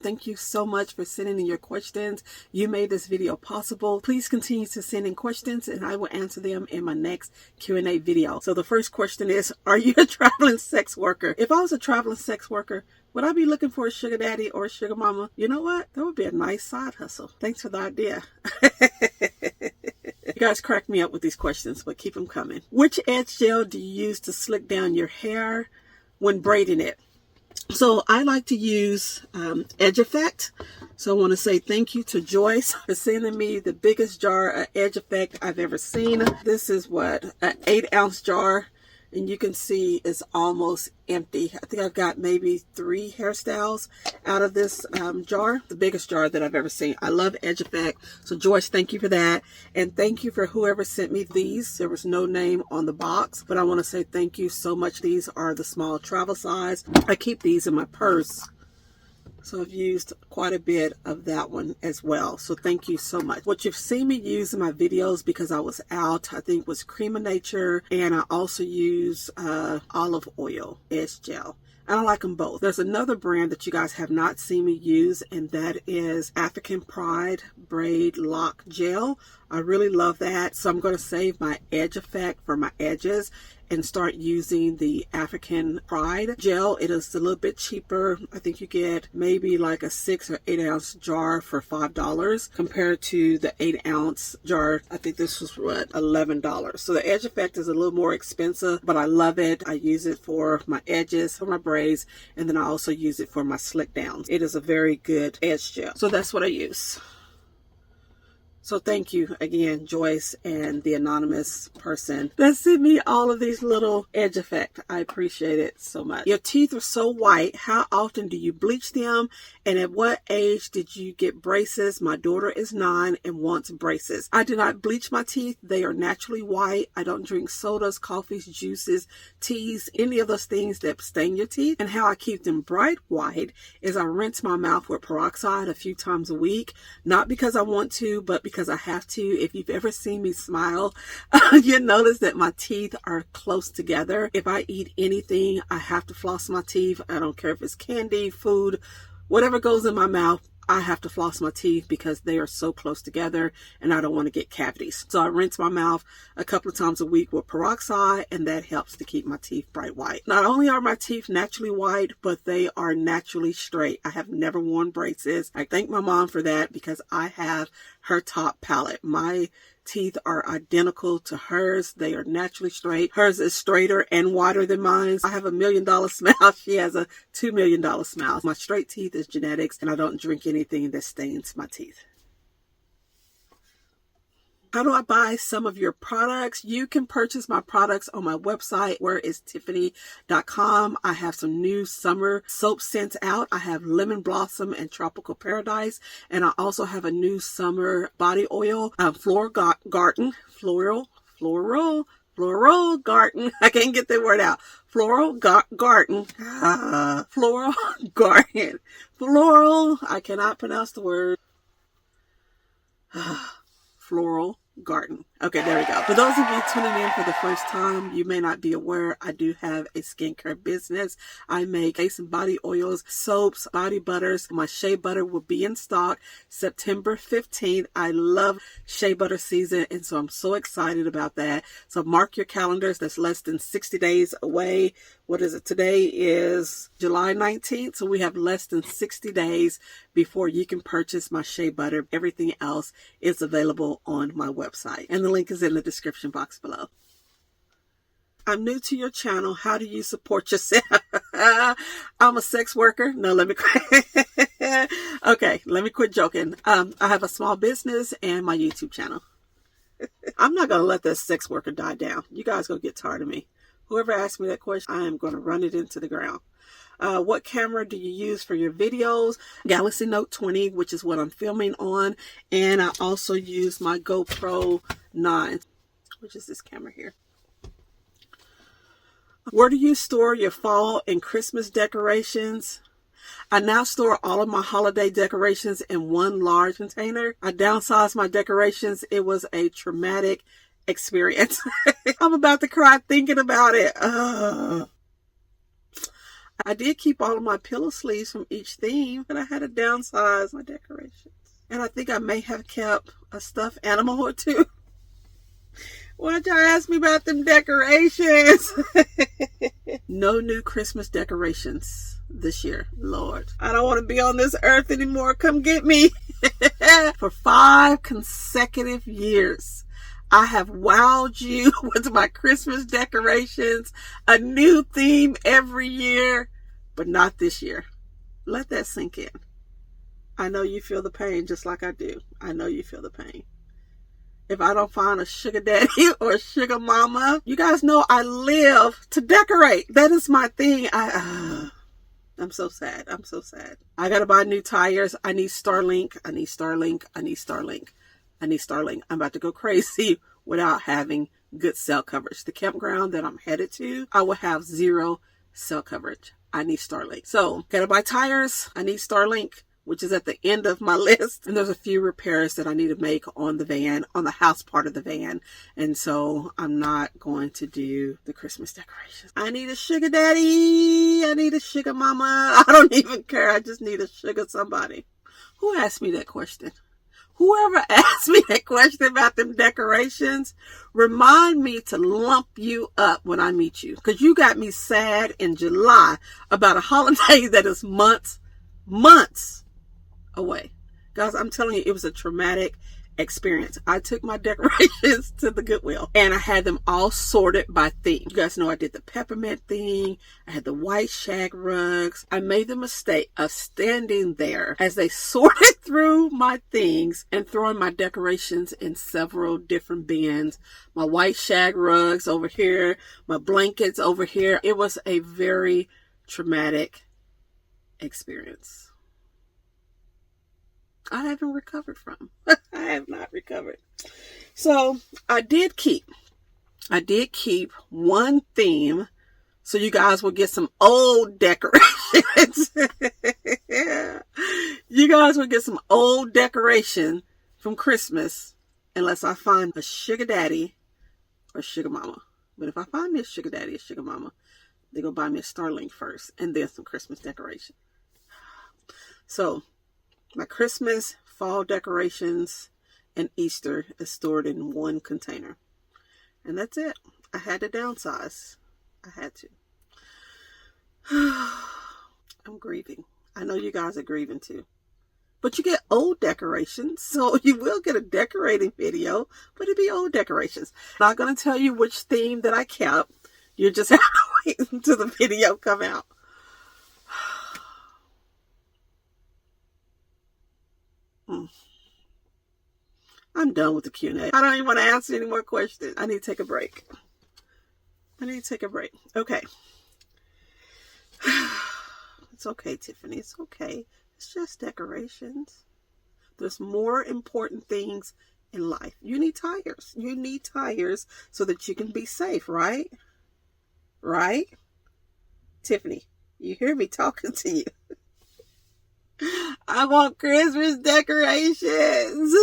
Thank you so much for sending in your questions. You made this video possible. Please continue to send in questions and I will answer them in my next Q&A video. So the first question is, are you a traveling sex worker? If I was a traveling sex worker, would I be looking for a sugar daddy or a sugar mama? You know what? That would be a nice side hustle. Thanks for the idea. You guys crack me up with these questions, but keep them coming. Which edge gel do you use to slick down your hair when braiding it? So I like to use Edge Effect. So I want to say thank you to Joyce for sending me the biggest jar of Edge Effect I've ever seen. This is what, an 8-ounce jar. And you can see it's almost empty. I think I've got maybe 3 hairstyles out of this jar. The biggest jar that I've ever seen. I love Edge Effect. So Joyce, thank you for that. And thank you for whoever sent me these. There was no name on the box, but I want to say thank you so much. These are the small travel size. I keep these in my purse. So I've used quite a bit of that one as well. So thank you so much. What you've seen me use in my videos because I was out, I think was Cream of Nature. And I also use olive oil edge gel. And I like them both. There's another brand that you guys have not seen me use, and that is African Pride Braid Lock Gel. I really love that. So I'm going to save my Edge Effect for my edges and start using the African Pride gel. It is a little bit cheaper. I think you get maybe like a 6 or 8 ounce jar for $5 compared to the 8-ounce jar. I think this was what, $11. So the Edge Effect is a little more expensive, but I love it. I use it for my edges, for my braids, and then I also use it for my slick downs. It is a very good edge gel. So that's what I use. So thank you again, Joyce and the anonymous person that sent me all of these little Edge Effect. I appreciate it so much. Your teeth are so white. How often do you bleach them? And at what age did you get braces? My daughter is 9 and wants braces. I do not bleach my teeth. They are naturally white. I don't drink sodas, coffees, juices, teas, any of those things that stain your teeth. And how I keep them bright white is I rinse my mouth with peroxide a few times a week. Not because I want to, but because I have to. If you've ever seen me smile, you notice that my teeth are close together. If I eat anything, I have to floss my teeth. I don't care if it's candy, food, whatever goes in my mouth, I have to floss my teeth because they are so close together and I don't want to get cavities. So I rinse my mouth a couple of times a week with peroxide, and that helps to keep my teeth bright white. Not only are my teeth naturally white, but they are naturally straight. I have never worn braces. I thank my mom for that because I have her top palate. My teeth are identical to hers. They are naturally straight. Hers is straighter and wider than mine. I have $1 million smile. She has a $2 million smile. My straight teeth is genetics, and I don't drink anything that stains my teeth. How do I buy some of your products? You can purchase my products on my website, where is Tiffany.com. I have some new summer soap scents out. I have Lemon Blossom and Tropical Paradise. And I also have a new summer body oil, Floral Garden. Floral Garden. I can't get that word out. Floral Garden. Floral Garden. Floral. I cannot pronounce the word. Floral Garden. Okay, there we go. For those of you tuning in for the first time, you may not be aware, I do have a skincare business. I make face and body oils, soaps, body butters. My shea butter will be in stock September 15th. I love shea butter season, and so I'm so excited about that. So mark your calendars. That's less than 60 days away. What is it? Today is July 19th. So we have less than 60 days before you can purchase my shea butter. Everything else is available on my website. And the link is in the description box below. I'm new to your channel. How do you support yourself? I'm a sex worker. No, let me quit. Okay, let me quit joking. I have a small business and my YouTube channel. I'm not going to let this sex worker die down. You guys going to get tired of me. Whoever asked me that question, I am going to run it into the ground. What camera do you use for your videos? Galaxy Note 20, which is what I'm filming on. And I also use my GoPro 9, which is this camera here. Where do you store your fall and Christmas decorations? I now store all of my holiday decorations in one large container. I downsized my decorations. It was a traumatic experience. I'm about to cry thinking about it. I I did keep all of my pillow sleeves from each theme, but I had to downsize my decorations. And I think I may have kept a stuffed animal or two. Why'd y'all ask me about them decorations? No new Christmas decorations this year. Lord, I don't want to be on this earth anymore. Come get me. For 5 consecutive years, I have wowed you with my Christmas decorations, a new theme every year, but not this year. Let that sink in. I know you feel the pain just like I do. I know you feel the pain. If I don't find a sugar daddy or a sugar mama, you guys know I live to decorate. That is my thing. I'm so sad. I'm so sad. I gotta buy new tires. I need Starlink. I need Starlink. I need Starlink. I need Starlink. I'm about to go crazy without having good cell coverage. The campground that I'm headed to, I will have 0 cell coverage. I need Starlink. So, gotta buy tires. I need Starlink, which is at the end of my list. And there's a few repairs that I need to make on the van, on the house part of the van. And so I'm not going to do the Christmas decorations. I need a sugar daddy. I need a sugar mama. I don't even care. I just need a sugar somebody. Who asked me that question? Whoever asked me that question about them decorations, remind me to lump you up when I meet you. Because you got me sad in July about a holiday that is months away. Guys, I'm telling you, it was a traumatic experience. I took my decorations to the Goodwill and I had them all sorted by theme. You guys know I did the peppermint thing. I had the white shag rugs. I made the mistake of standing there as they sorted through my things and throwing my decorations in several different bins. My white shag rugs over here, my blankets over here. It was a very traumatic experience. I haven't recovered from. I have not recovered. So I did keep one theme so you guys will get some old decorations. You guys will get some old decoration from Christmas unless I find a sugar daddy or sugar mama. But if I find me a sugar daddy or sugar mama, they're going to buy me a Starlink first and then some Christmas decoration. So my Christmas, fall decorations, and Easter is stored in one container. And that's it. I had to downsize. I had to. I'm grieving. I know you guys are grieving too. But you get old decorations, so you will get a decorating video, but it'll be old decorations. I'm not going to tell you which theme that I kept. You just have to wait until the video come out. I'm done with the Q&A. I don't even want to answer any more questions. I need to take a break. Okay. It's okay, Tiffany. It's okay. It's just decorations. There's more important things in life. You need tires. You need tires so that you can be safe, right? Right? Tiffany, you hear me talking to you. I want Christmas decorations.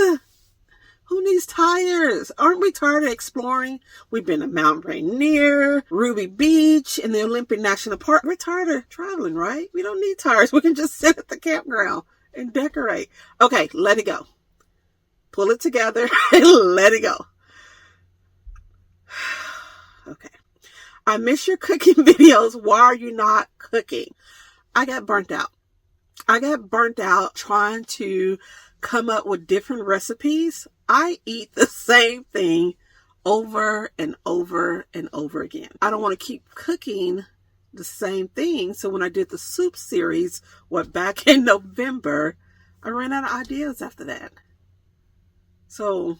Who needs tires? Aren't we tired of exploring? We've been to Mount Rainier, Ruby Beach, and the Olympic National Park. We're tired of traveling, right? We don't need tires. We can just sit at the campground and decorate. Okay, let it go. Pull it together and let it go. Okay. I miss your cooking videos. Why are you not cooking? I got burnt out. Trying to come up with different recipes. I eat the same thing over and over and over again. I don't want to keep cooking the same thing. So when I did the soup series, back in November, I ran out of ideas after that. So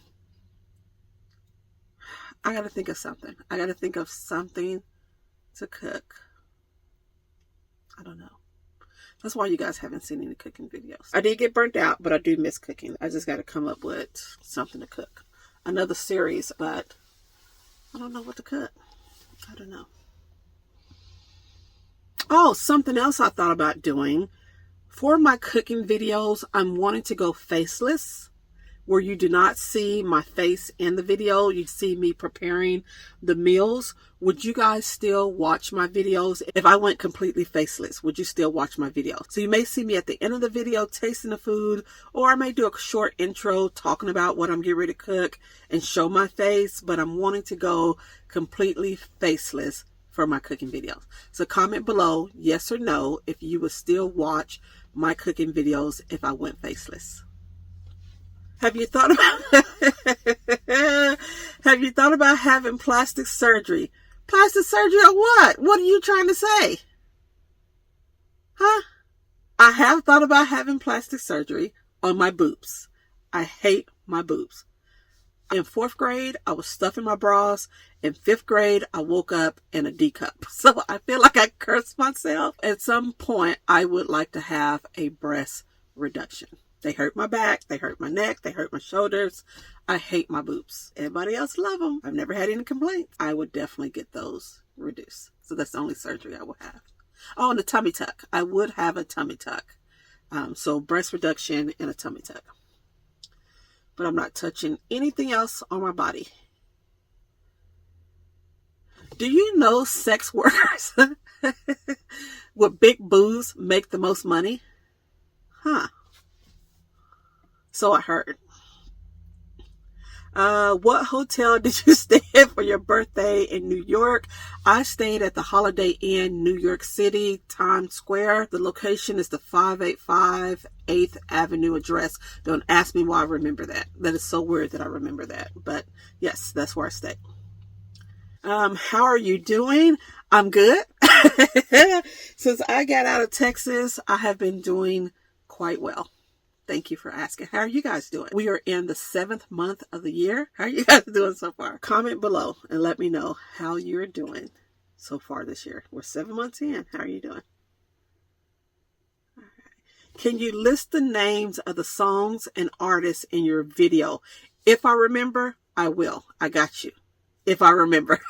I got to think of something. I got to think of something to cook. I don't know. That's why you guys haven't seen any cooking videos. I did get burnt out, but I do miss cooking. I just got to come up with something to cook. Another series, but I don't know what to cook. I don't know. Oh, something else I thought about doing. For my cooking videos, I'm wanting to go faceless where you do not see my face in the video. You see me preparing the meals. Would you guys still watch my videos if I went completely faceless? Would you still watch my videos? So you may see me at the end of the video tasting the food, or I may do a short intro talking about what I'm getting ready to cook and show my face, but I'm wanting to go completely faceless for my cooking videos. So comment below yes or no if you would still watch my cooking videos if I went faceless. Have you thought about having plastic surgery? Plastic surgery or what? What are you trying to say? Huh? I have thought about having plastic surgery on my boobs. I hate my boobs. In 4th grade, I was stuffing my bras. In 5th grade, I woke up in a D cup. So I feel like I cursed myself. At some point, I would like to have a breast reduction. They hurt my back. They hurt my neck. They hurt my shoulders. I hate my boobs. Everybody else love them. I've never had any complaints. I would definitely get those reduced. So that's the only surgery I will have. Oh, and a tummy tuck. I would have a tummy tuck. So breast reduction and a tummy tuck. But I'm not touching anything else on my body. Do you know sex workers with big boobs make the most money? Huh. So I heard. What hotel did you stay at for your birthday in New York? I stayed at the Holiday Inn, New York City, Times Square. The location is the 585 8th Avenue address. Don't ask me why I remember that. That is so weird that I remember that. But yes, that's where I stayed. How are you doing? I'm good. Since I got out of Texas, I have been doing quite well. Thank you for asking. How are you guys doing? We are in the 7th month of the year. How are you guys doing so far? Comment below and let me know how you're doing so far this year. We're 7 months in. How are you doing? All right. Can you list the names of the songs and artists in your video? If I remember, I will. I got you. If I remember.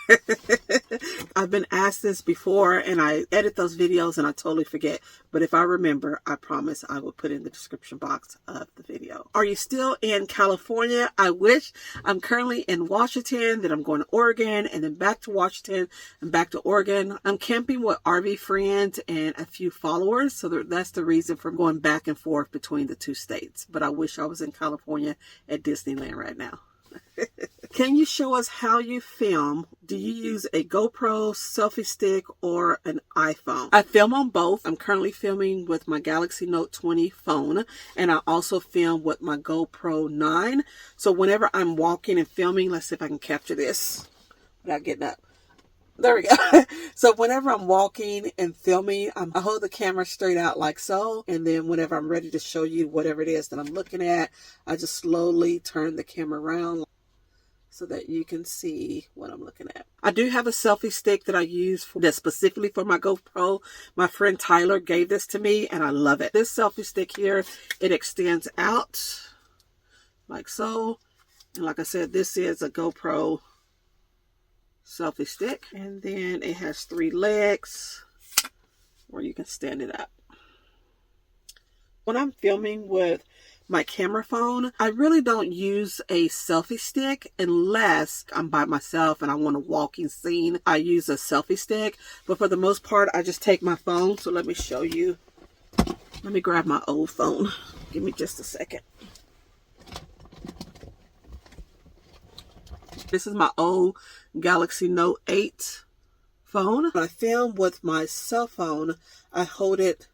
I've been asked this before and I edit those videos and I totally forget. But if I remember, I promise I will put in the description box of the video. Are you still in California? I wish. I'm currently in Washington, then I'm going to Oregon, and then back to Washington and back to Oregon. I'm camping with RV friends and a few followers. So that's the reason for going back and forth between the two states. But I wish I was in California at Disneyland right now. Can you show us how you film? Do you use a GoPro, selfie stick, or an iPhone? I film on both. I'm currently filming with my Galaxy Note 20 phone, and I also film with my GoPro 9. So whenever I'm walking and filming, let's see if I can capture this without getting up. There we go. So whenever I'm walking and filming, I hold the camera straight out like so. And then whenever I'm ready to show you whatever it is that I'm looking at, I just slowly turn the camera around so that you can see what I'm looking at. I do have a selfie stick that I use that's specifically for my GoPro. My friend Tyler gave this to me and I love it. This selfie stick here, it extends out like so. And like I said, this is a GoPro selfie stick, and then it has 3 legs where you can stand it up. When I'm filming with my camera phone, I really don't use a selfie stick unless I'm by myself and I want a walking scene. I use a selfie stick, but for the most part I just take my phone. So let me show you. Let me grab my old phone. Give me just a second. This is my old Galaxy Note 8 phone. When I film with my cell phone, I hold it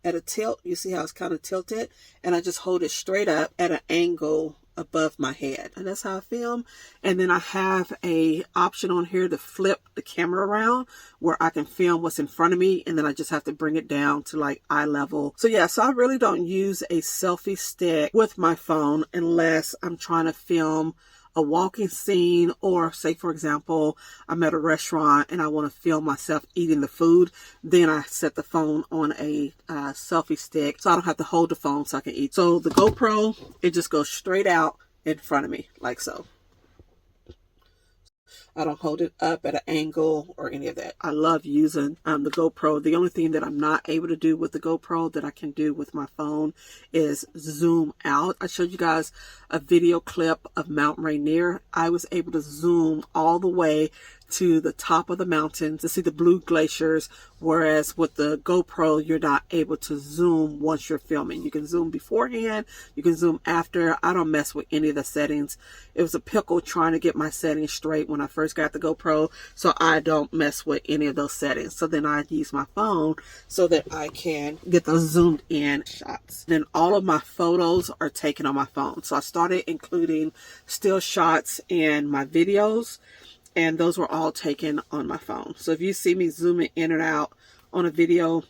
at a tilt. You see how it's kind of tilted? And I just hold it straight up at an angle above my head. And that's how I film. And then I have a option on here to flip the camera around where I can film what's in front of me. And then I just have to bring it down to like eye level. So yeah, so I really don't use a selfie stick with my phone unless I'm trying to film a walking scene, or say for example I'm at a restaurant and I want to film myself eating the food. Then I set the phone on a selfie stick so I don't have to hold the phone so I can eat. So the GoPro, it just goes straight out in front of me like so. I don't hold it up at an angle or any of that. I love using the GoPro. The only thing that I'm not able to do with the GoPro that I can do with my phone is zoom out. I showed you guys a video clip of Mount Rainier. I was able to zoom all the way to the top of the mountain to see the blue glaciers, whereas with the GoPro you're not able to zoom once you're filming. You can zoom beforehand, you can zoom after. I don't mess with any of the settings. It was a pickle trying to get my settings straight when I first got the GoPro, so I don't mess with any of those settings. So then I use my phone so that I can get those zoomed in shots. Then all of my photos are taken on my phone, so I started including still shots in my videos, and those were all taken on my phone. So if you see me zooming in and out on a video,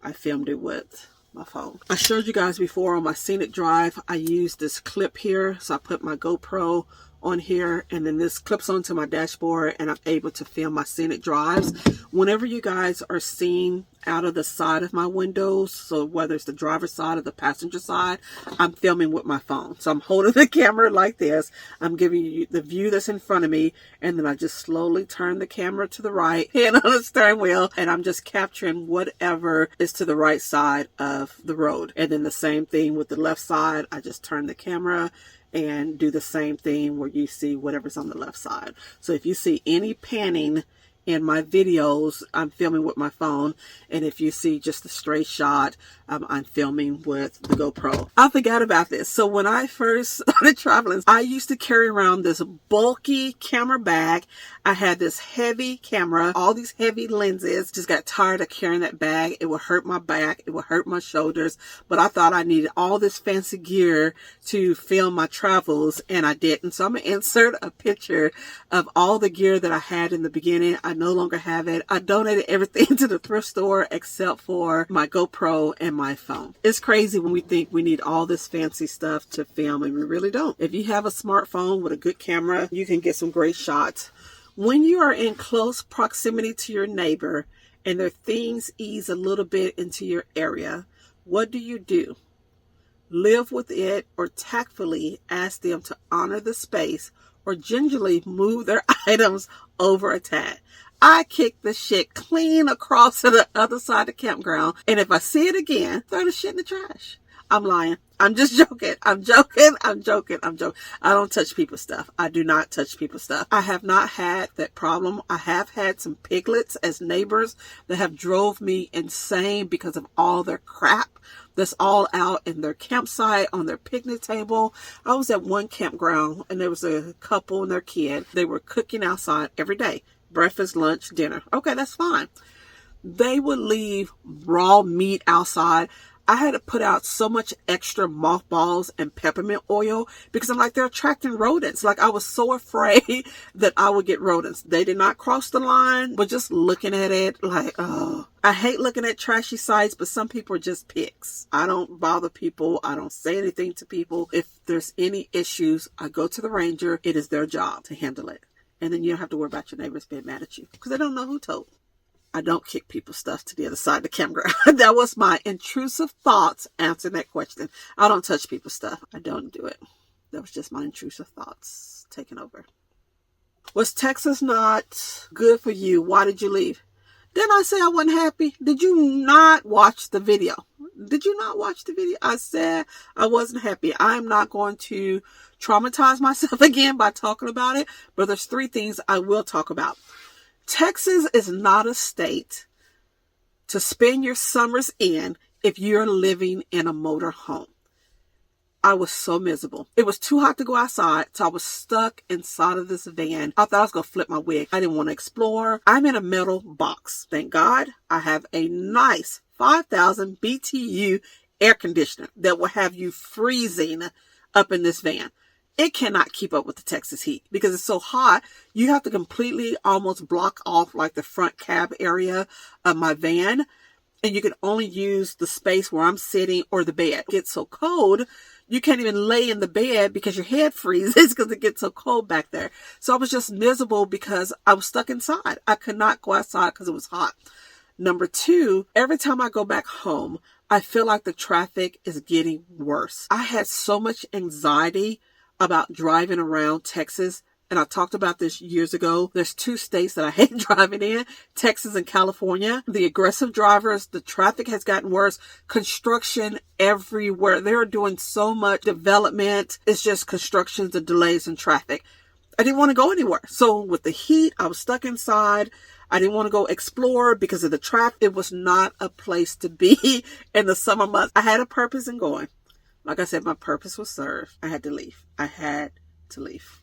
I filmed it with my phone. I showed you guys before on my Scenic Drive, I used this clip here. So I put my GoPro on here, and then this clips onto my dashboard, and I'm able to film my Scenic Drives. Whenever you guys are seeing out of the side of my windows, so whether it's the driver's side or the passenger side, I'm filming with my phone. So I'm holding the camera like this, I'm giving you the view that's in front of me, and then I just slowly turn the camera to the right, hand on the steering wheel, and I'm just capturing whatever is to the right side of the road. And then the same thing with the left side, I just turn the camera and do the same thing where you see whatever's on the left side. So if you see any panning in my videos, I'm filming with my phone, and if you see just a straight shot, I'm filming with the GoPro. I forgot about this. So when I first started traveling, I used to carry around this bulky camera bag. I had this heavy camera, all these heavy lenses. Just got tired of carrying that bag. It would hurt my back, it would hurt my shoulders, but I thought I needed all this fancy gear to film my travels, and I didn't. So I'm gonna insert a picture of all the gear that I had in the beginning. I no longer have it. I donated everything to the thrift store except for my GoPro and my phone. It's crazy when we think we need all this fancy stuff to film, and we really don't. If you have a smartphone with a good camera, you can get some great shots. When you are in close proximity to your neighbor and their things ease a little bit into your area, what do? Live with it, or tactfully ask them to honor the space, or gingerly move their items over a tad. I kick the shit clean across to the other side of the campground, and if I see it again, throw the shit in the trash. I'm lying. I'm just joking. I'm joking. I don't touch people's stuff. I do not touch people's stuff. I have not had that problem. I have had some piglets as neighbors that have drove me insane because of all their crap that's all out in their campsite, on their picnic table. I was at one campground, and there was a couple and their kid. They were cooking outside every day. Breakfast, lunch, dinner. Okay, that's fine. They would leave raw meat outside. I had to put out so much extra mothballs and peppermint oil because I'm like, they're attracting rodents. Like, I was so afraid that I would get rodents. They did not cross the line, but just looking at it, like, oh. I hate looking at trashy sites, but some people are just pigs. I don't bother people. I don't say anything to people. If there's any issues, I go to the ranger. It is their job to handle it. And then you don't have to worry about your neighbors being mad at you because they don't know who told. I don't kick people's stuff to the other side of the campground. That was my intrusive thoughts answering that question. I don't touch people's stuff. I don't do it. That was just my intrusive thoughts taking over. Was Texas not good for you? Why did you leave? Didn't I say I wasn't happy? Did you not watch the video? I said I wasn't happy. I'm not going to traumatize myself again by talking about it, but there's 3 things I will talk about. Texas is not a state to spend your summers in if you're living in a motor home. I was so miserable. It was too hot to go outside, so I was stuck inside of this van. I thought I was going to flip my wig. I didn't want to explore. I'm in a metal box. Thank God I have a nice 5,000 BTU air conditioner that will have you freezing up in this van. It cannot keep up with the Texas heat because it's so hot. You have to completely almost block off like the front cab area of my van. And you can only use the space where I'm sitting or the bed. It gets so cold, you can't even lay in the bed because your head freezes because it gets so cold back there. So I was just miserable because I was stuck inside. I could not go outside because it was hot. Number 2, every time I go back home, I feel like the traffic is getting worse. I had so much anxiety about driving around Texas and I talked about this years ago. There's 2 states that I hate driving in, Texas and California. The aggressive drivers, the traffic has gotten worse, construction everywhere. They're doing so much development. It's just construction, the delays and traffic. I didn't want to go anywhere. So with the heat, I was stuck inside. I didn't want to go explore because of the traffic. It was not a place to be in the summer months. I had a purpose in going. Like I said, my purpose was served. I had to leave. I had to leave.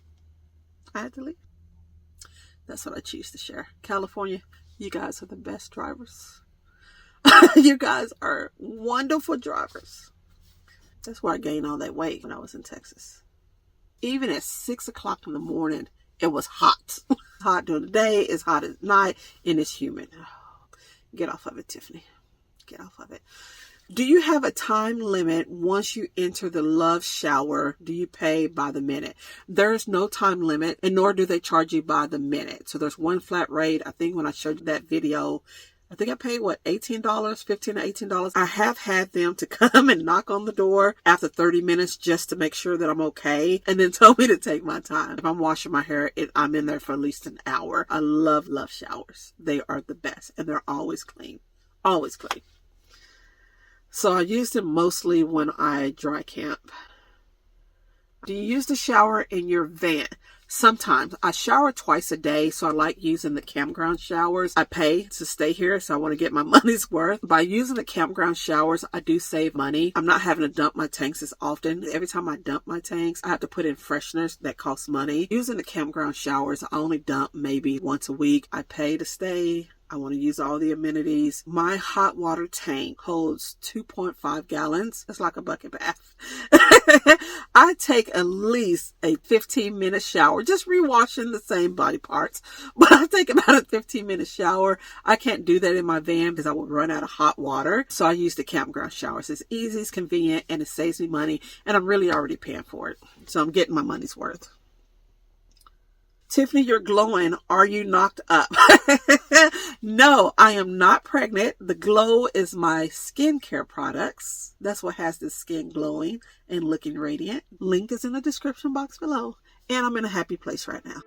That's what I choose to share. California, you guys are the best drivers. You guys are wonderful drivers. That's where I gained all that weight when I was in Texas. Even at 6 o'clock in the morning, it was hot. Hot during the day, it's hot at night, and it's humid. Get off of it, Tiffany. Get off of it. Do you have a time limit once you enter the love shower? Do you pay by the minute? There's no time limit, and nor do they charge you by the minute. So there's one flat rate. I think when I showed you that video, I think I paid, $18, $15 to $18. I have had them to come and knock on the door after 30 minutes just to make sure that I'm okay, and then told me to take my time. If I'm washing my hair, I'm in there for at least an hour. I love showers. They are the best, and they're always clean. Always clean. So I use them mostly when I dry camp. Do you use the shower in your van? Sometimes. I shower twice a day, so I like using the campground showers. I pay to stay here, so I want to get my money's worth. By using the campground showers, I do save money. I'm not having to dump my tanks as often. Every time I dump my tanks, I have to put in fresheners that cost money. Using the campground showers, I only dump maybe once a week. I pay to stay. I want to use all the amenities. My hot water tank holds 2.5 gallons. It's like a bucket bath. I take at least a 15-minute shower, just rewashing the same body parts. But I take about a 15-minute shower. I can't do that in my van because I would run out of hot water. So I use the campground showers. It's easy, it's convenient, and it saves me money. And I'm really already paying for it. So I'm getting my money's worth. Tiffany, you're glowing. Are you knocked up? No, I am not pregnant. The glow is my skincare products. That's what has the skin glowing and looking radiant. Link is in the description box below. And I'm in a happy place right now.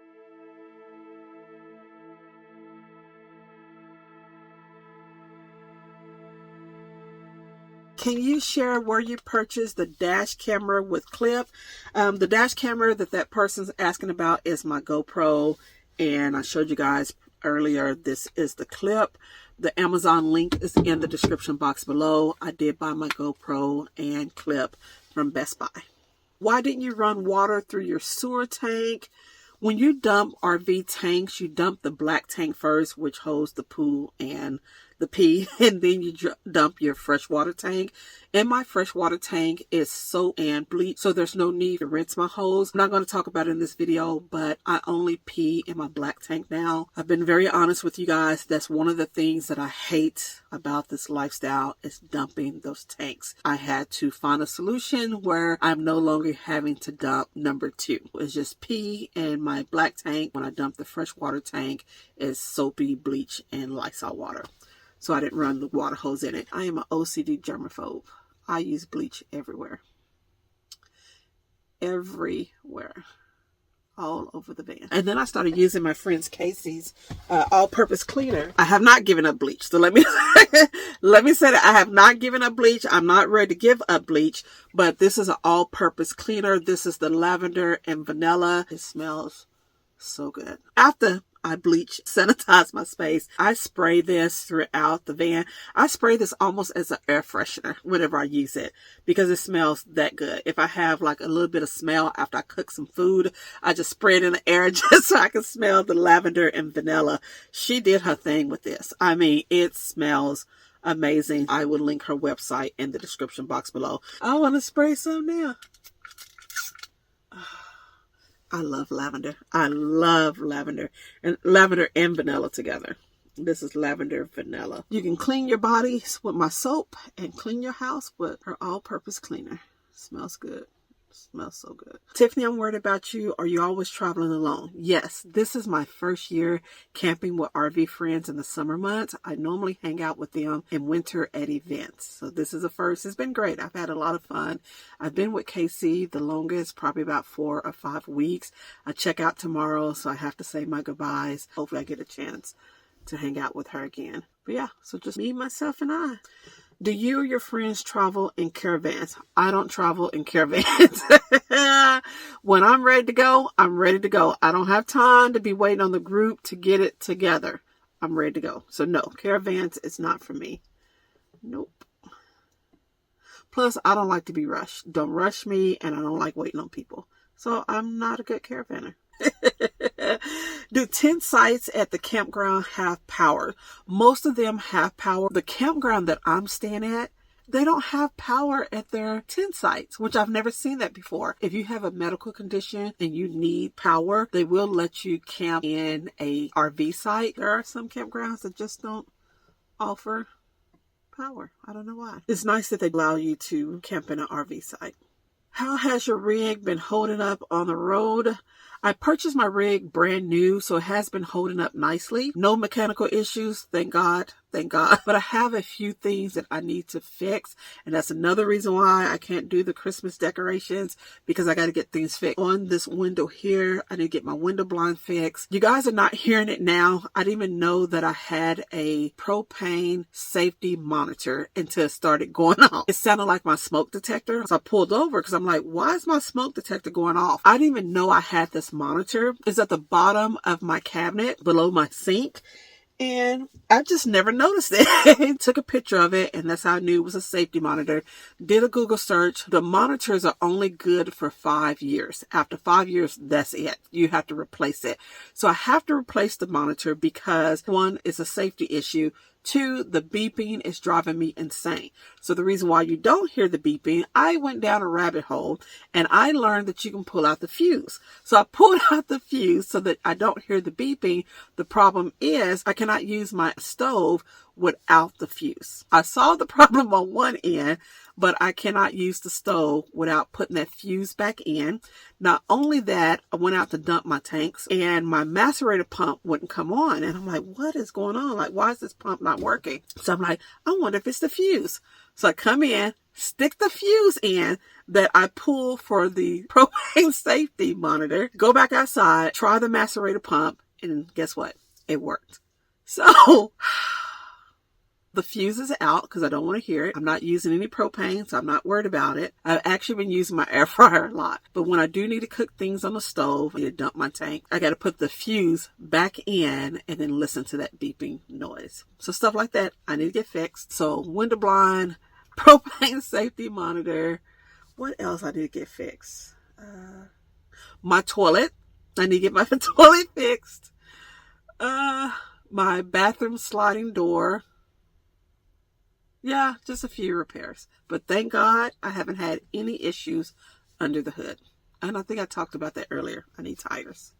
Can you share where you purchased the dash camera with clip? The dash camera that person's asking about is my GoPro, and I showed you guys earlier. This is the clip. The Amazon link is in the description box below. I did buy my GoPro and clip from Best Buy. Why didn't you run water through your sewer tank? When you dump RV tanks, you dump the black tank first, which holds the poo and the pee, and then you dump your freshwater tank. And my freshwater tank is soap and bleach, so there's no need to rinse my hose. I'm not going to talk about it in this video, but I only pee in my black tank now. I've been very honest with you guys. That's one of the things that I hate about this lifestyle is dumping those tanks. I had to find a solution where I'm no longer having to dump number 2. It's just pee in my black tank. When I dump the freshwater tank, it's soapy, bleach, and Lysol water. So I didn't run the water hose in it. I am an OCD germaphobe. I use bleach everywhere. Everywhere. All over the van. And then I started using my friend Casey's all-purpose cleaner. I have not given up bleach. So let me say that I have not given up bleach. I'm not ready to give up bleach. But this is an all-purpose cleaner. This is the lavender and vanilla. It smells so good. After I bleach, sanitize my space, I spray this throughout the van. I spray this almost as an air freshener whenever I use it because it smells that good. If I have like a little bit of smell after I cook some food, I just spray it in the air just so I can smell the lavender and vanilla. She did her thing with this. I mean, it smells amazing. I will link her website in the description box below. I want to spray some now. I love lavender. I love lavender. And lavender and vanilla together. This is lavender vanilla. You can clean your body with my soap and clean your house with her all-purpose cleaner. Smells good. Smells so good. Tiffany, I'm worried about you. Are you always traveling alone? Yes, this is my first year camping with RV friends in the summer months. I normally hang out with them in winter at events. So this is a first. It's been great. I've had a lot of fun. I've been with Casey the longest, probably about 4 or 5 weeks. I check out tomorrow, so I have to say my goodbyes. Hopefully I get a chance to hang out with her again. But yeah, so just me, myself, and I. Do you or your friends travel in caravans? I don't travel in caravans. When I'm ready to go, I'm ready to go. I don't have time to be waiting on the group to get it together. I'm ready to go. So no, caravans is not for me. Nope. Plus, I don't like to be rushed. Don't rush me, and I don't like waiting on people. So I'm not a good caravaner. Do tent sites at the campground have power? Most of them have power. The campground that I'm staying at, they don't have power at their tent sites, which I've never seen that before. If you have a medical condition and you need power, they will let you camp in a RV site. There are some campgrounds that just don't offer power. I don't know why. It's nice that they allow you to camp in an RV site. How has your rig been holding up on the road? I purchased my rig brand new, so it has been holding up nicely. No mechanical issues, thank God, thank God. But I have a few things that I need to fix, and that's another reason why I can't do the Christmas decorations, because I got to get things fixed. On this window here, I need to get my window blind fixed. You guys are not hearing it now. I didn't even know that I had a propane safety monitor until it started going off. It sounded like my smoke detector. So I pulled over because I'm like, why is my smoke detector going off? I didn't even know I had this monitor. It's at the bottom of my cabinet below my sink, and I just never noticed it. Took a picture of it, and that's how I knew it was a safety monitor. Did a Google search. The monitors are only good for 5 years. After 5 years, that's it. You have to replace it. So I have to replace the monitor because, one, it's a safety issue. 2, the beeping is driving me insane. So the reason why you don't hear the beeping, I went down a rabbit hole and I learned that you can pull out the fuse. So I pulled out the fuse so that I don't hear the beeping. The problem is I cannot use my stove without the fuse. I solved the problem on one end, but I cannot use the stove without putting that fuse back in. Not only that, I went out to dump my tanks and my macerator pump wouldn't come on. And I'm like, what is going on? Like, why is this pump not working? So I'm like, I wonder if it's the fuse. So I come in, stick the fuse in that I pull for the propane safety monitor, go back outside, try the macerator pump, and guess what? It worked. So the fuse is out because I don't want to hear it. I'm not using any propane, so I'm not worried about it. I've actually been using my air fryer a lot. But when I do need to cook things on the stove, I need to dump my tank, I got to put the fuse back in and then listen to that beeping noise. So stuff like that, I need to get fixed. So window blind, propane safety monitor. What else I need to get fixed? My toilet. I need to get my toilet fixed. My bathroom sliding door. Yeah, just a few repairs. But thank God I haven't had any issues under the hood. And I think I talked about that earlier. I need tires.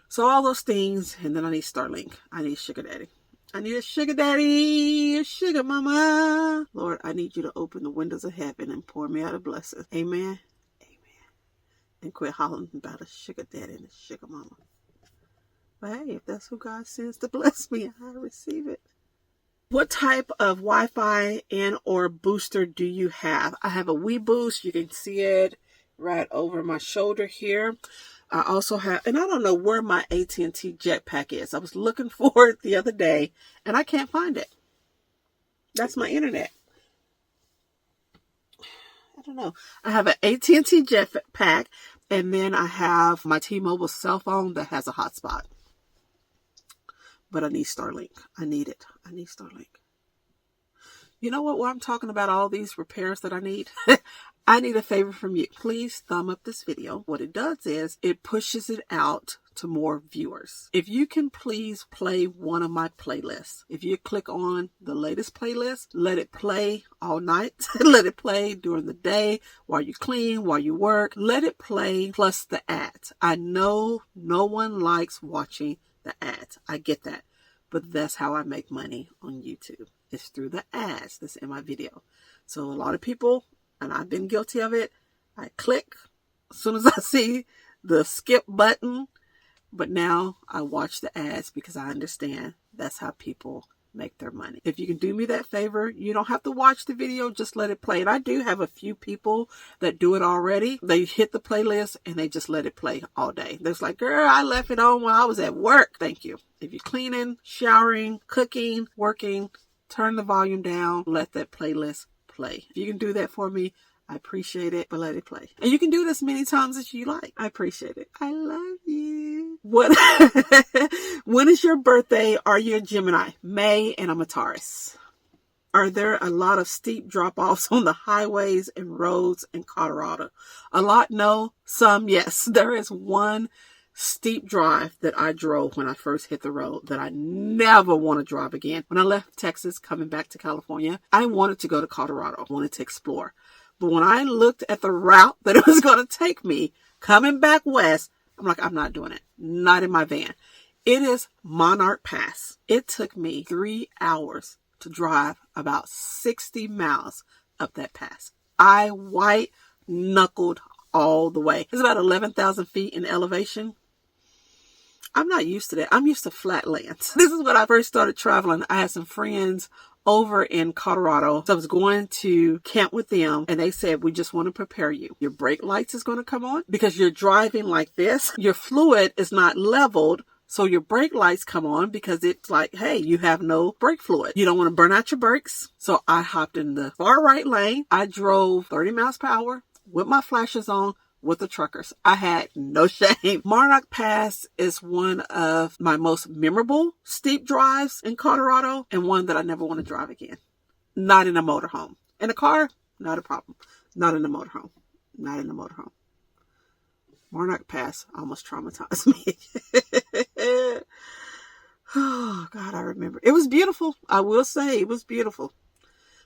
So all those things. And then I need Starlink. I need sugar daddy. I need a sugar daddy, a sugar mama. Lord, I need you to open the windows of heaven and pour me out a blessing. Amen. Amen. And quit hollering about a sugar daddy and a sugar mama. But hey, if that's who God sends to bless me, I receive it. What type of Wi-Fi and or booster do you have? I have a Wii Boost. You can see it right over my shoulder here. I also have, and I don't know where my AT&T Jetpack is. I was looking for it the other day, and I can't find it. That's my internet. I don't know. I have an AT&T Jetpack, and then I have my T-Mobile cell phone that has a hotspot. But I need Starlink. I need it. I need Starlink. You know what? While I'm talking about all these repairs that I need, I need a favor from you. Please thumb up this video. What it does is it pushes it out to more viewers. If you can please play one of my playlists. If you click on the latest playlist, let it play all night. Let it play during the day, while you clean, while you work. Let it play plus the ads. I know no one likes watching the ads. I get that. But that's how I make money on YouTube. It's through the ads that's in my video. So a lot of people, and I've been guilty of it, I click as soon as I see the skip button. But now I watch the ads because I understand that's how people make their money. If you can do me that favor, you don't have to watch the video, just let it play. And I do have a few people that do it already. They hit the playlist and they just let it play all day. They're like, girl, I left it on while I was at work. Thank you. If you're cleaning, showering, cooking, working, turn the volume down, let that playlist play. If you can do that for me, I appreciate it, but let it play. And you can do it as many times as you like. I appreciate it. I love you. What? When is your birthday? Are you a Gemini? May, and I'm a Taurus. Are there a lot of steep drop-offs on the highways and roads in Colorado? A lot, no. Some, yes. There is one steep drive that I drove when I first hit the road that I never want to drive again. When I left Texas, coming back to California, I wanted to go to Colorado. I wanted to explore. But when I looked at the route that it was going to take me coming back west, I'm like, I'm not doing it. Not in my van. It is Monarch Pass. It took me 3 hours to drive about 60 miles up that pass. I white knuckled all the way. It's about 11,000 feet in elevation. I'm not used to that. I'm used to flat lands. This is when I first started traveling. I had some friends over in Colorado. So I was going to camp with them and they said, we just want to prepare you. Your brake lights is going to come on because you're driving like this. Your fluid is not leveled. So your brake lights come on because it's like, hey, you have no brake fluid. You don't want to burn out your brakes. So I hopped in the far right lane. I drove 30 miles per hour with my flashers on with the truckers. I had no shame. Monarch Pass is one of my most memorable steep drives in Colorado and one that I never want to drive again. Not in a motorhome. In a car, not a problem. Not in a motorhome. Not in a motorhome. Monarch Pass almost traumatized me. Oh, God, I remember. It was beautiful. I will say it was beautiful.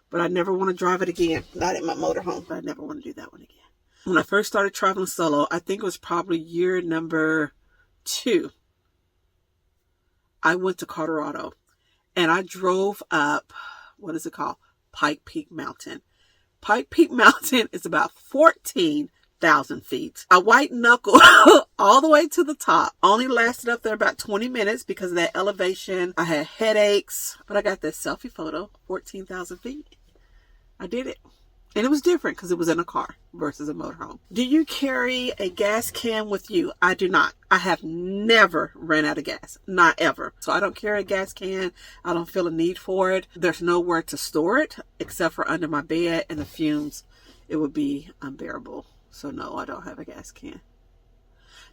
But I never want to drive it again. Not in my motorhome. I never want to do that one again. When I first started traveling solo, I think it was probably year number 2. I went to Colorado and I drove up, what is it called? Pike Peak Mountain. Pike Peak Mountain is about 14,000 feet. I white knuckled all the way to the top. Only lasted up there about 20 minutes because of that elevation. I had headaches, but I got that selfie photo, 14,000 feet. I did it. And it was different because it was in a car versus a motorhome. Do you carry a gas can with you? I do not. I have never ran out of gas. Not ever. So I don't carry a gas can. I don't feel a need for it. There's nowhere to store it except for under my bed, and the fumes, it would be unbearable. So no, I don't have a gas can.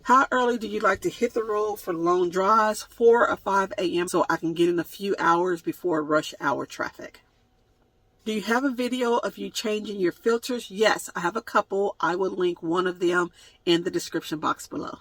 How early do you like to hit the road for long drives? 4 or 5 a.m. so I can get in a few hours before rush hour traffic. Do you have a video of you changing your filters? Yes, I have a couple. I will link one of them in the description box below.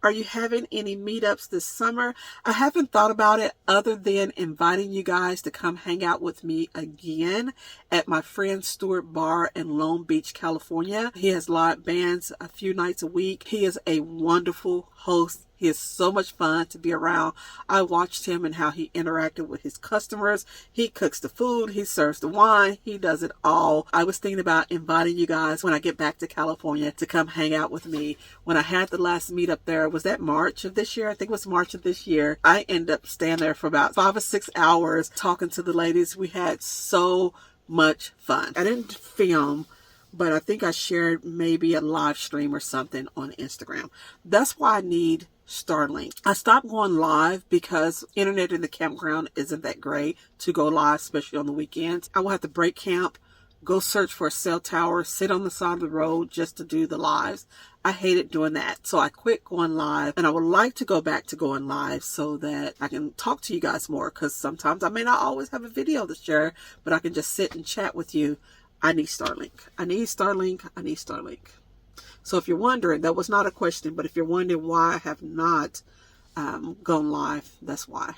Are you having any meetups this summer? I haven't thought about it other than inviting you guys to come hang out with me again at my friend Stuart Bar in Long Beach, California. He has live bands a few nights a week. He is a wonderful host. He is so much fun to be around. I watched him and how he interacted with his customers. He cooks the food. He serves the wine. He does it all. I was thinking about inviting you guys when I get back to California to come hang out with me. When I had the last meetup there, was that March of this year? I think it was March of this year. I ended up staying there for about 5 or 6 hours talking to the ladies. We had so much fun. I didn't film, but I think I shared maybe a live stream or something on Instagram. That's why I need Starlink. I stopped going live because internet in the campground isn't that great to go live, especially on the weekends. I will have to break camp, go search for a cell tower, sit on the side of the road just to do the lives. I hated doing that. So I quit going live, and I would like to go back to going live so that I can talk to you guys more, because sometimes I may not always have a video to share, but I can just sit and chat with you. I need Starlink. I need Starlink. I need Starlink. So if you're wondering, that was not a question, but if you're wondering why I have not gone live, that's why.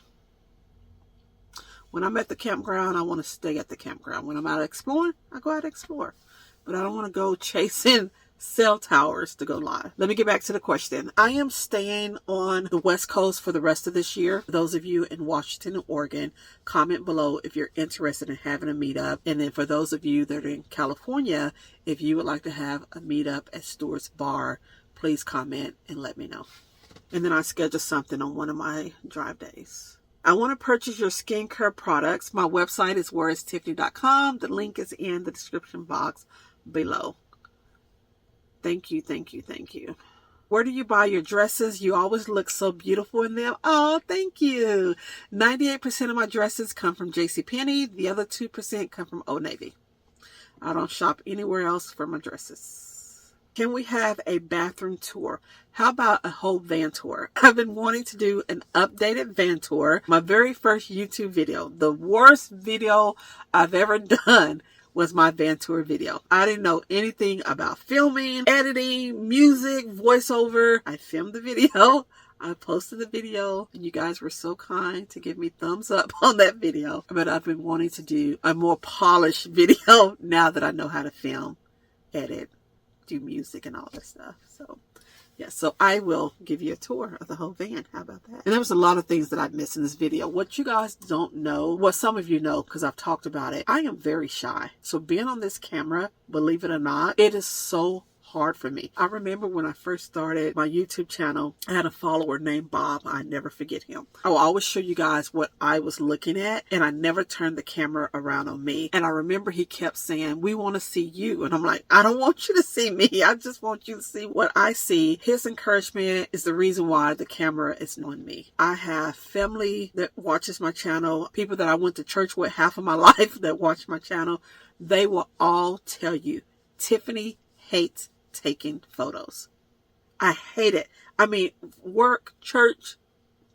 When I'm at the campground, I want to stay at the campground. When I'm out exploring, I go out to explore. But I don't want to go chasing cell towers to go live. Let me get back to the question. I am staying on the West Coast for the rest of this year. For those of you in Washington and Oregon, comment below if you're interested in having a meetup. And then for those of you that are in California, if you would like to have a meetup at Stewart's Bar, please comment and let me know. And then I schedule something on one of my drive days. I want to purchase your skincare products. My website is whereistiffany.com. The link is in the description box below. Thank you, thank you, thank you. Where do you buy your dresses? You always look so beautiful in them. Oh, thank you. 98% of my dresses come from JCPenney. The other 2% come from Old Navy. I don't shop anywhere else for my dresses. Can we have a bathroom tour? How about a whole van tour? I've been wanting to do an updated van tour. My very first YouTube video, the worst video I've ever done, was my van tour video. I didn't know anything about filming, editing, music, voiceover. I filmed the video. I posted the video, and you guys were so kind to give me thumbs up on that video. But I've been wanting to do a more polished video now that I know how to film, edit, do music and all that stuff. So yeah, so I will give you a tour of the whole van. How about that? And there was a lot of things that I missed in this video. What you guys don't know, well, some of you know because I've talked about it, I am very shy. So being on this camera, believe it or not, it is so hard for me. I remember when I first started my YouTube channel, I had a follower named Bob. I never forget him. I will always show you guys what I was looking at, and I never turned the camera around on me. And I remember he kept saying, we want to see you. And I'm like, I don't want you to see me. I just want you to see what I see. His encouragement is the reason why the camera is on me. I have family that watches my channel, people that I went to church with half of my life that watch my channel. They will all tell you, Tiffany hates taking photos. I hate it. I mean, work, church,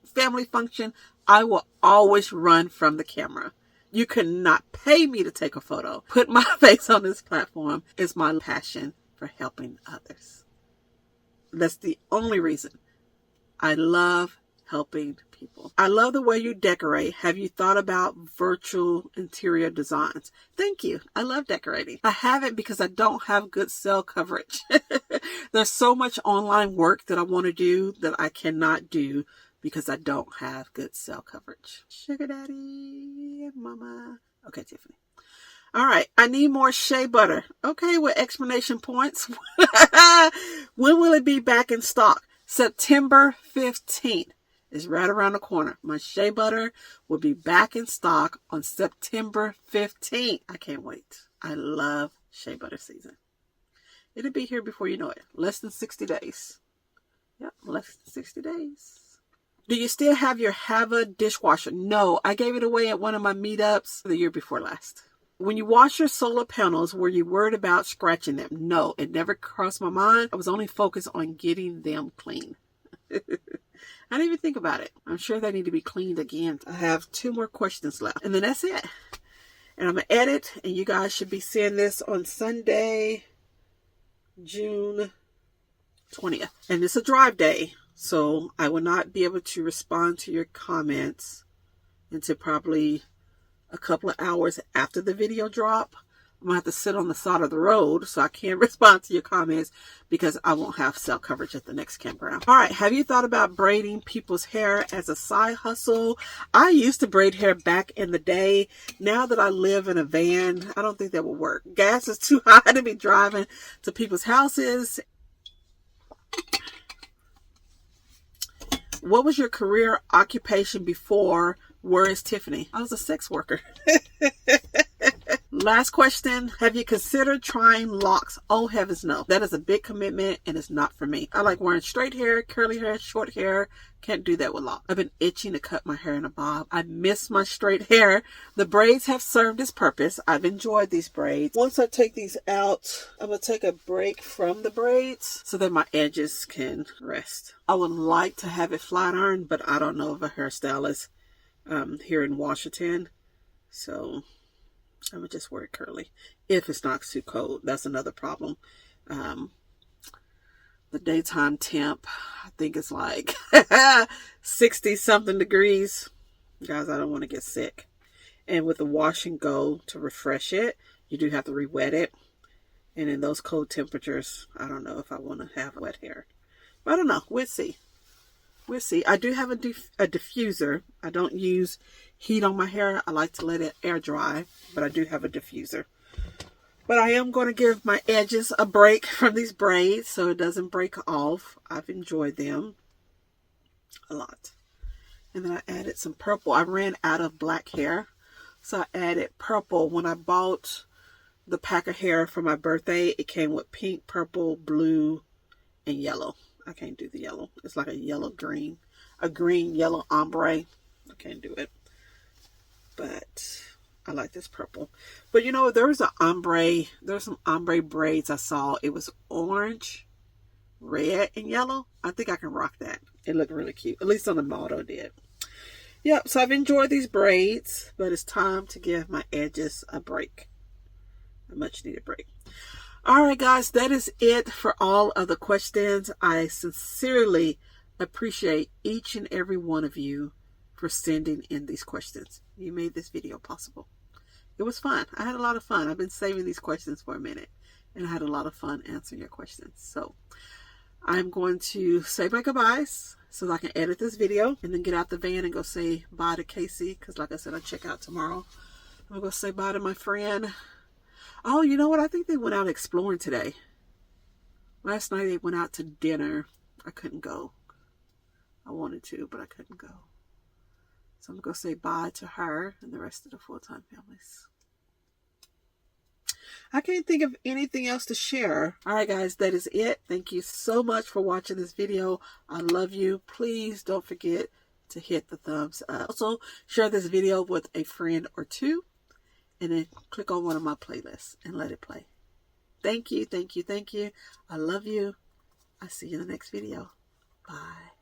family function, I will always run from the camera. You cannot pay me to take a photo. Put my face on this platform is my passion for helping others. That's the only reason. I love helping people. I love the way you decorate. Have you thought about virtual interior designs? Thank you. I love decorating. I haven't because I don't have good cell coverage. There's so much online work that I want to do that I cannot do because I don't have good cell coverage. Sugar daddy, mama. Okay, Tiffany. All right. I need more shea butter. Okay, with explanation points. When will it be back in stock? September 15th. Is right around the corner. My shea butter will be back in stock on September 15th. I can't wait. I love shea butter season. It'll be here before you know it. Less than 60 days. Yep, less than 60 days. Do you still have your Hava dishwasher? No, I gave it away at one of my meetups the year before last. When you wash your solar panels, were you worried about scratching them? No, it never crossed my mind. I was only focused on getting them clean. I didn't even think about it. I'm sure they need to be cleaned again. I have 2 more questions left. And then that's it. And I'm going to edit. And you guys should be seeing this on Sunday, June 20th. And it's a drive day. So I will not be able to respond to your comments until probably a couple of hours after the video drop. I'm going to have to sit on the side of the road, so I can't respond to your comments because I won't have cell coverage at the next campground. All right. Have you thought about braiding people's hair as a side hustle? I used to braid hair back in the day. Now that I live in a van, I don't think that will work. Gas is too high to be driving to people's houses. What was your career occupation before Where is Tiffany? I was a sex worker. Last question. Have you considered trying locks? Oh, heavens no. That is a big commitment and it's not for me. I like wearing straight hair, curly hair, short hair. Can't do that with locks. I've been itching to cut my hair in a bob. I miss my straight hair. The braids have served its purpose. I've enjoyed these braids. Once I take these out, I'm going to take a break from the braids so that my edges can rest. I would like to have it flat ironed, but I don't know of a hairstylist here in Washington. So I would just wear it curly if it's not too cold. That's another problem. The daytime temp, I think it's like 60 something degrees. Guys, I don't want to get sick. And with the wash and go to refresh it, you do have to re-wet it. And in those cold temperatures, I don't know if I want to have wet hair. But I don't know. We'll see. We'll see. I do have a diffuser. I don't use heat on my hair. I like to let it air dry. But I do have a diffuser. But I am going to give my edges a break from these braids so it doesn't break off. I've enjoyed them a lot. And then I added some purple. I ran out of black hair. So I added purple. When I bought the pack of hair for my birthday, it came with pink, purple, blue, and yellow. I can't do the yellow. It's like a yellow green. A green yellow ombre. I can't do it. But I like this purple. But you know, there's some ombre braids I saw. It was orange, red, and yellow. I think I can rock that. It looked really cute. At least on the model it did. Yep, so I've enjoyed these braids. But it's time to give my edges a break. A much needed break. Alright guys, that is it for all of the questions. I sincerely appreciate each and every one of you for sending in these questions. You made this video possible. It was fun. I had a lot of fun. I've been saving these questions for a minute. And I had a lot of fun answering your questions. So, I'm going to say my goodbyes so that I can edit this video. And then get out the van and go say bye to Casey. Because like I said, I check out tomorrow. I'm going to say bye to my friend. Oh, you know what? I think they went out exploring today. Last night they went out to dinner. I couldn't go. I wanted to, but I couldn't go. So I'm going to go say bye to her and the rest of the full-time families. I can't think of anything else to share. Alright guys, that is it. Thank you so much for watching this video. I love you. Please don't forget to hit the thumbs up. Also, share this video with a friend or two. And then click on one of my playlists and let it play. Thank you, thank you, thank you. I love you. I'll see you in the next video. Bye.